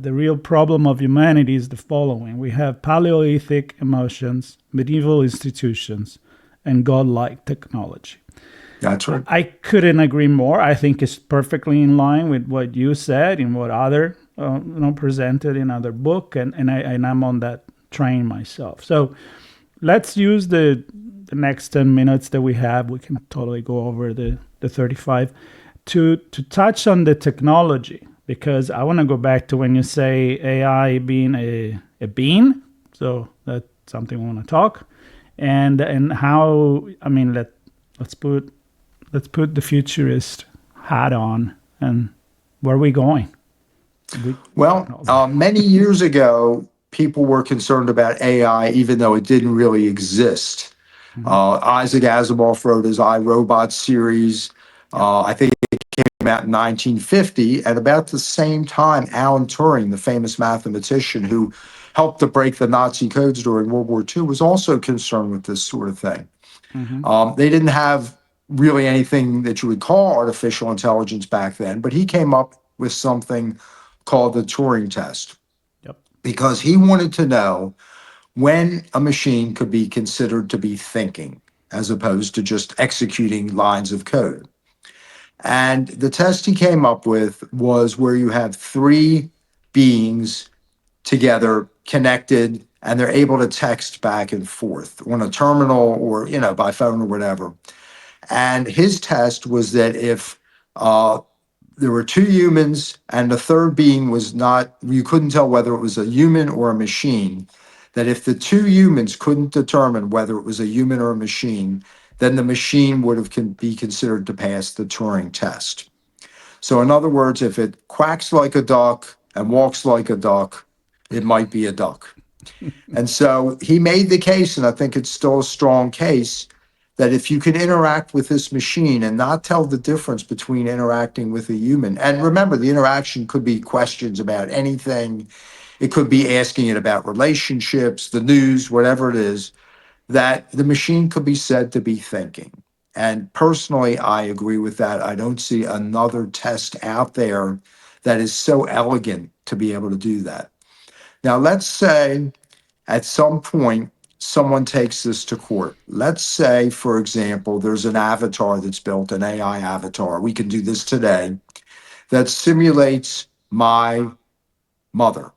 The real problem of humanity is the following. We have Paleolithic emotions, medieval institutions, and godlike technology. That's right. I couldn't agree more. I think it's perfectly in line with what you said and what other presented in other book, and I'm on that train myself. So let's use the next 10 minutes that we have. We can totally go over the 35 to touch on the technology, because I want to go back to when you say AI being a bean. So that's something we want to talk, and how, I mean, let's put the futurist hat on, and where are we going? Well, many years ago, people were concerned about AI, even though it didn't really exist. Isaac Asimov wrote his I, Robot series. I think it came out in 1950. At about the same time, Alan Turing, the famous mathematician who helped to break the Nazi codes during World War II, was also concerned with this sort of thing. They didn't have really anything that you would call artificial intelligence back then, but he came up with something called the Turing test, because he wanted to know when a machine could be considered to be thinking as opposed to just executing lines of code. And the test he came up with was where you have three beings together, connected, and they're able to text back and forth on a terminal or, by phone or whatever. And his test was that if there were two humans and the third being was not, you couldn't tell whether it was a human or a machine, that if the two humans couldn't determine whether it was a human or a machine, then the machine would have be considered to pass the Turing test. So in other words, if it quacks like a duck and walks like a duck, it might be a duck. And so he made the case, and I think it's still a strong case, that if you can interact with this machine and not tell the difference between interacting with a human, and remember, the interaction could be questions about anything, it could be asking it about relationships, the news, whatever it is, that the machine could be said to be thinking. And personally, I agree with that. I don't see another test out there that is so elegant to be able to do that. Now, let's say at some point, someone takes this to court. Let's say, for example, there's an avatar that's built, an AI avatar. We can do this today, that simulates my mother,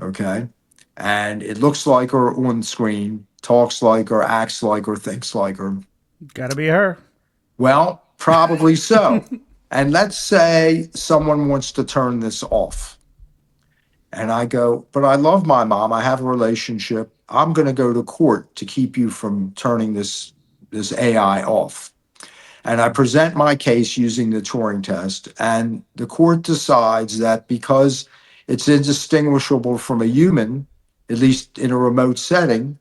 okay? And it looks like her on screen, talks like her, acts like her, thinks like her. Gotta be her. Well, probably so. And let's say someone wants to turn this off. And I go, but I love my mom. I have a relationship. I'm going to go to court to keep you from turning this AI off. And I present my case using the Turing test. And the court decides that because it's indistinguishable from a human, at least in a remote setting,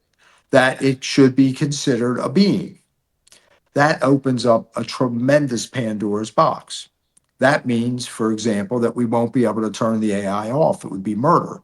that it should be considered a being. That opens up a tremendous Pandora's box. That means, for example, that we won't be able to turn the AI off. It would be murder.